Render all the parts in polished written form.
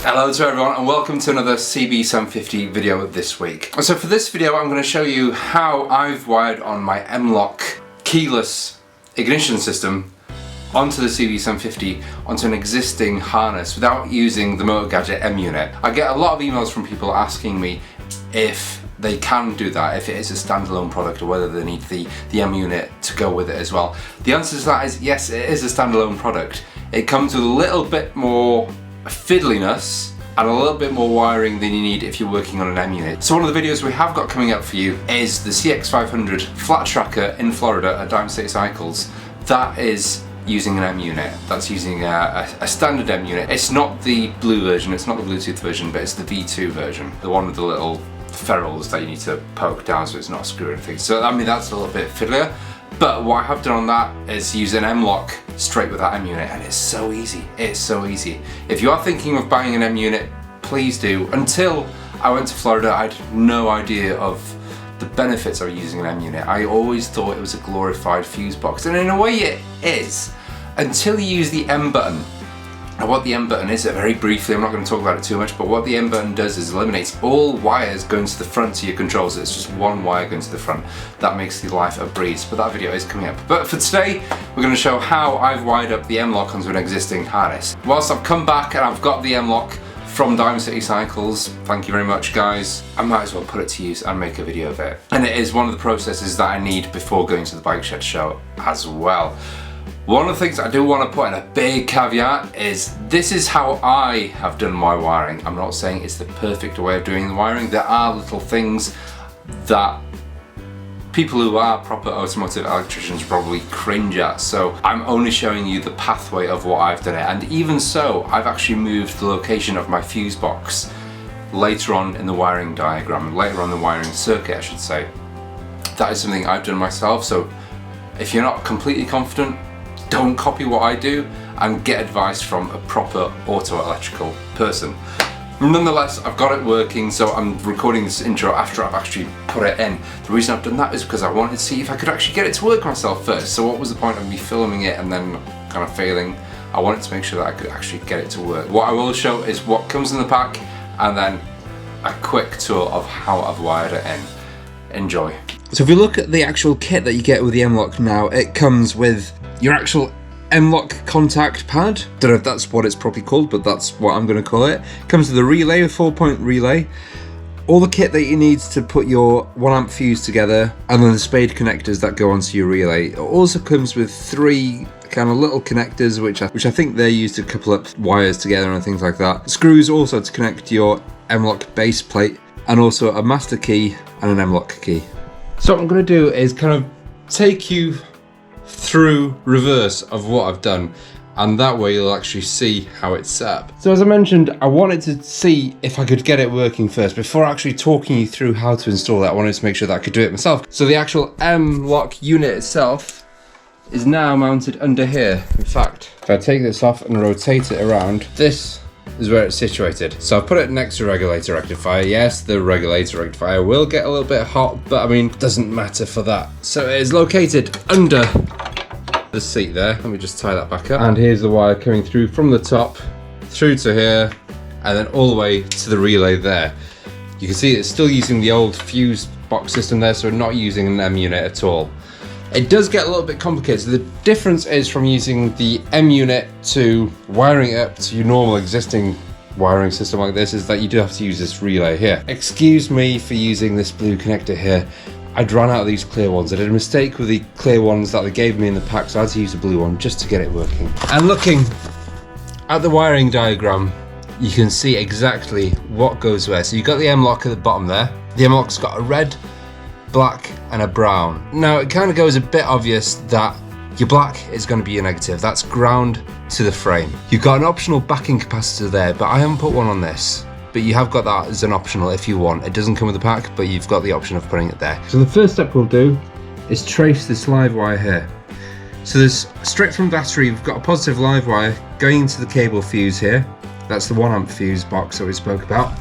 Hello to everyone and welcome to another CB750 video this week. So for this video I'm going to show you how I've wired on my M-Lock keyless ignition system onto the CB750 onto an existing harness without using the Moto Gadget M unit. I get a lot of emails from people asking me if they can do that, if it is a standalone product or whether they need the M unit to go with it as well. The answer to that is yes, it is a standalone product. It comes with a little bit more fiddliness and a little bit more wiring than you need if you're working on an M unit. So one of the videos we have got coming up for you is the CX500 flat tracker in Florida at Diamond City Cycles. That is using an M unit. That's using a standard M unit. It's not the blue version, it's not the Bluetooth version, but it's the V2 version. The one with the little ferrules that you need to poke down so it's not a screw or anything. So I mean that's a little bit fiddlier. But what I have done on that is use an M-Lock straight with that M unit, and it's so easy. It's so easy. If you are thinking of buying an M unit, please do. Until I went to Florida, I had no idea of the benefits of using an M unit. I always thought it was a glorified fuse box, and in a way it is, until you use the M button. Now what the M button is, very briefly, I'm not going to talk about it too much, but what the M button does is eliminates all wires going to the front to your controls. It's just one wire going to the front. That makes your life a breeze, but that video is coming up. But for today, we're going to show how I've wired up the M-Lock onto an existing harness. Whilst I've come back and I've got the M-Lock from Diamond City Cycles, thank you very much guys, I might as well put it to use and make a video of it. And it is one of the processes that I need before going to the bike shed show as well. One of the things I do want to put in a big caveat is this is how I have done my wiring. I'm not saying it's the perfect way of doing the wiring. There are little things that people who are proper automotive electricians probably cringe at. So I'm only showing you the pathway of what I've done it. And even so, I've actually moved the location of my fuse box later on in the wiring diagram, later on the wiring circuit I should say. That is something I've done myself. So if you're not completely confident, don't copy what I do and get advice from a proper auto electrical person. Nonetheless, I've got it working, so I'm recording this intro after I've actually put it in. The reason I've done that is because I wanted to see if I could actually get it to work myself first. So what was the point of me filming it and then kind of failing? I wanted to make sure that I could actually get it to work. What I will show is what comes in the pack and then a quick tour of how I've wired it in. Enjoy. So if you look at the actual kit that you get with the M-Lock now, it comes with your actual M-Lock contact pad. Don't know if that's what it's properly called, but that's what I'm going to call it. Comes with a relay, a 4-point relay, all the kit that you need to put your 1 amp fuse together, and then the spade connectors that go onto your relay. It also comes with 3 kind of little connectors, which I think they're used to couple up wires together and things like that. Screws also to connect your M-Lock base plate, and also a master key and an M-Lock key. So what I'm going to do is kind of take you through reverse of what I've done, and that way you'll actually see how it's set up. So as I mentioned, I wanted to see if I could get it working first before actually talking you through how to install it. I wanted to make sure that I could do it myself. So the actual M-Lock unit itself is now mounted under here. In fact, if I take this off and rotate it around, this is where it's situated. So I've put it next to regulator rectifier. Yes, the regulator rectifier will get a little bit hot, but I mean, it doesn't matter for that. So it is located under the seat there. Let me just tie that back up. And here's the wire coming through from the top, through to here, and then all the way to the relay there. You can see it's still using the old fuse box system there, so we're not using an M unit at all. It does get a little bit complicated. So the difference is from using the M unit to wiring it up to your normal existing wiring system like this is that you do have to use this relay here. Excuse me for using this blue connector here. I'd run out of these clear ones. I did a mistake with the clear ones that they gave me in the pack, so I had to use a blue one just to get it working. And looking at the wiring diagram, you can see exactly what goes where. So you've got the M-Lock at the bottom there. The M-Lock's got a red, black and a brown. Now it kind of goes a bit obvious that your black is going to be your negative. That's ground to the frame. You've got an optional backing capacitor there, but I haven't put one on this. But you have got that as an optional if you want. It doesn't come with the pack, but you've got the option of putting it there. So the first step we'll do is trace this live wire here. So there's straight from battery, we've got a positive live wire going into the cable fuse here. That's the 1 amp fuse box that we spoke about.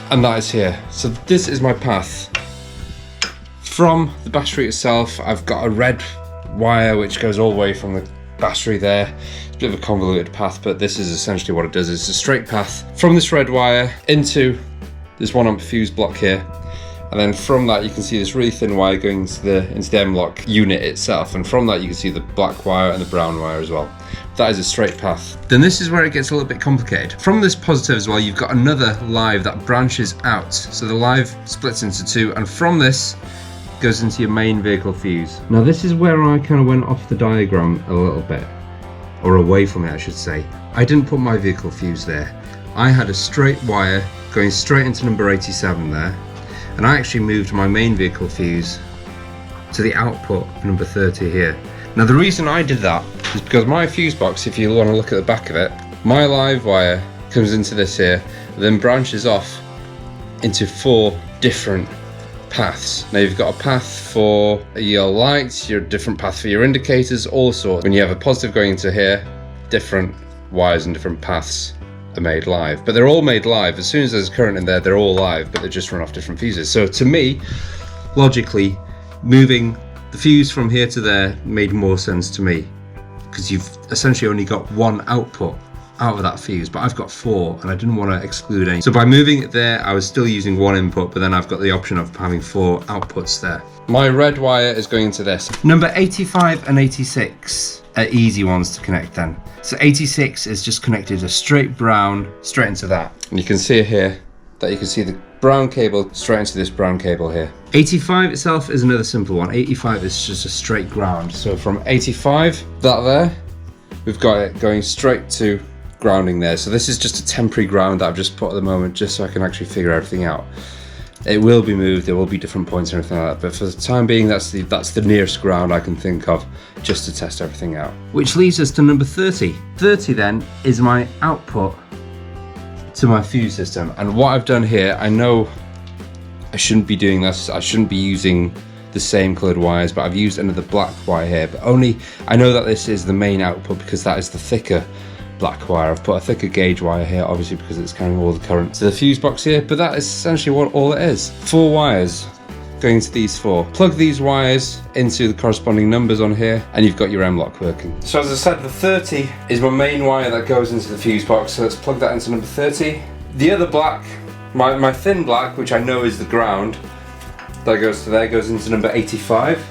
And that is here. So this is my path. From the battery itself, I've got a red wire which goes all the way from the battery there. It's a bit of a convoluted path, but this is essentially what it does. It's a straight path from this red wire into this 1 amp fuse block here. And then from that you can see this really thin wire going into the M-Lock unit itself, and from that you can see the black wire and the brown wire as well. That is a straight path. Then this is where it gets a little bit complicated. From this positive as well, you've got another live that branches out. So the live splits into two, and from this goes into your main vehicle fuse. Now this is where I kind of went off the diagram a little bit, or away from it I should say. I didn't put my vehicle fuse there. I had a straight wire going straight into number 87 there, and I actually moved my main vehicle fuse to the output of number 30 here. Now the reason I did that is because my fuse box, if you want to look at the back of it, my live wire comes into this here, then branches off into 4 different paths. Now you've got a path for your lights, your different path for your indicators, all sorts. When you have a positive going into here, different wires and different paths are made live, but they're all made live. As soon as there's current in there, they're all live, but they just run off different fuses. So to me, logically, moving the fuse from here to there made more sense to me, because you've essentially only got 1 output out of that fuse, but I've got 4 and I didn't want to exclude any. So by moving it there, I was still using 1 input, but then I've got the option of having 4 outputs there. My red wire is going into this. Number 85 and 86 are easy ones to connect then. So 86 is just connected a straight brown straight into that. And you can see here that you can see the brown cable straight into this brown cable here. 85 itself is another simple one. 85 is just a straight ground. So from 85, that there, we've got it going straight to grounding there. So this is just a temporary ground that I've just put at the moment, just so I can actually figure everything out. It will be moved, there will be different points and everything like that, but for the time being, that's the nearest ground I can think of, just to test everything out. Which leads us to number 30. 30 then is my output to my fuse system. And what I've done here, I know I shouldn't be doing this, I shouldn't be using the same coloured wires, but I've used another black wire here, but only, I know that this is the main output because that is the thicker black wire. I've put a thicker gauge wire here, obviously because it's carrying all the current to the fuse box here, but that is essentially what all it is. 4 wires going to these 4. Plug these wires into the corresponding numbers on here, and you've got your M-Lock working. So as I said, the 30 is my main wire that goes into the fuse box, so let's plug that into number 30. The other black, my thin black, which I know is the ground, that goes to there, goes into number 85.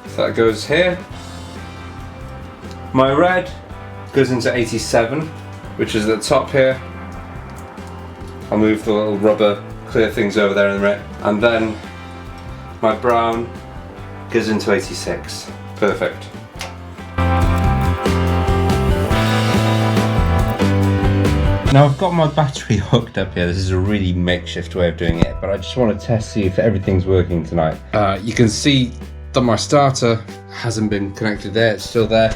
So that goes here. My red goes into 87, which is at the top here. I'll move the little rubber clear things over there in a minute. And then my brown goes into 86. Perfect. Now I've got my battery hooked up here. This is a really makeshift way of doing it, but I just want to test, see if everything's working tonight. You can see that my starter hasn't been connected there, it's still there.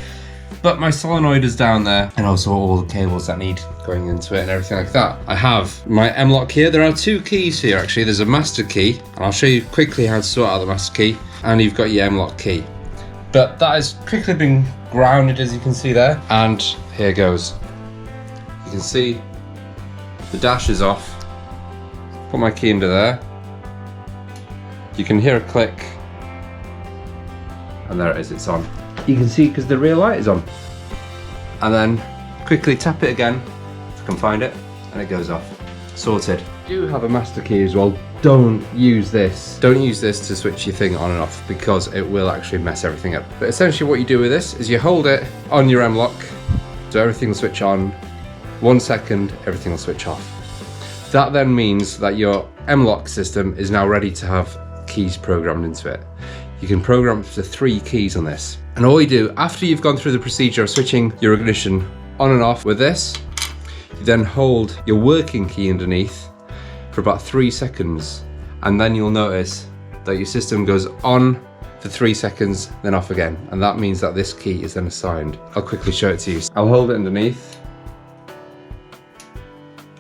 But my solenoid is down there, and also all the cables that need going into it and everything like that. I have my M-Lock here. There are 2 keys here actually. There's a master key, and I'll show you quickly how to sort out the master key, and you've got your M-Lock key. But that has quickly been grounded, as you can see there, and here goes. You can see the dash is off. Put my key into there. You can hear a click, and there it is, it's on. You can see because the rear light is on. And then quickly tap it again, if I can find it, and it goes off. Sorted. You do have a master key as well. Don't use this. Don't use this to switch your thing on and off, because it will actually mess everything up. But essentially what you do with this is you hold it on your M-Lock, so everything will switch on. 1 second, everything will switch off. That then means that your M-Lock system is now ready to have keys programmed into it. You can program up to 3 keys on this. And all you do, after you've gone through the procedure of switching your ignition on and off with this, you then hold your working key underneath for about 3 seconds. And then you'll notice that your system goes on for 3 seconds, then off again. And that means that this key is then assigned. I'll quickly show it to you. I'll hold it underneath.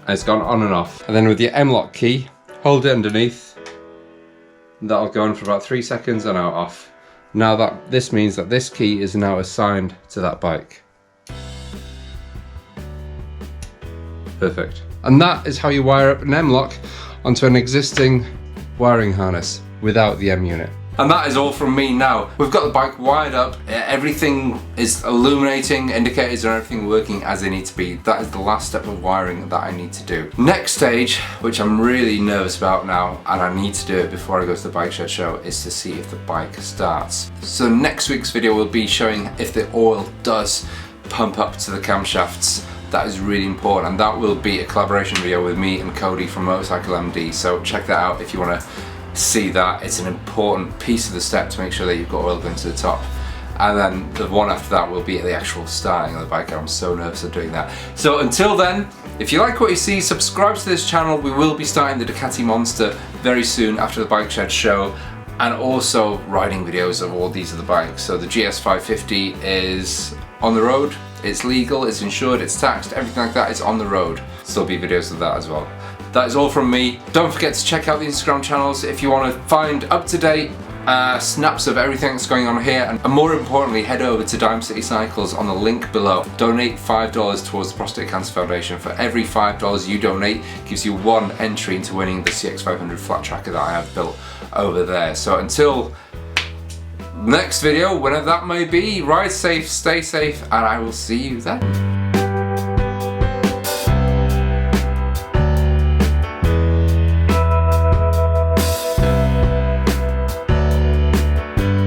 And it's gone on and off. And then with your M-Lock key, hold it underneath. That'll go on for about 3 seconds and now off. Now this means that this key is now assigned to that bike. Perfect. And that is how you wire up an M-Lock onto an existing wiring harness without the M unit. And that is all from me now. We've got the bike wired up, everything is illuminating, indicators and everything working as they need to be. That is the last step of wiring that I need to do. Next stage, which I'm really nervous about now, and I need to do it before I go to the bike shed show, is to see if the bike starts. So next week's video will be showing if the oil does pump up to the camshafts. That is really important, and that will be a collaboration video with me and Cody from Motorcycle MD, so check that out if you want to see that. It's an important piece of the step to make sure that you've got oil going to the top. And then the one after that will be the actual starting of the bike. I'm so nervous of doing that. So until then, if you like what you see, subscribe to this channel. We will be starting the Ducati Monster very soon after the Bike Shed show, and also riding videos of all these other bikes. So the GS550 is on the road, it's legal, it's insured, it's taxed, everything like that is on the road. So there'll be videos of that as well. That is all from me. Don't forget to check out the Instagram channels if you want to find up-to-date snaps of everything that's going on here, and more importantly, head over to Dime City Cycles on the link below. Donate $5 towards the Prostate Cancer Foundation. For every $5 you donate, gives you 1 entry into winning the CX500 flat tracker that I have built over there. So until next video, whenever that may be, ride safe, stay safe, and I will see you then.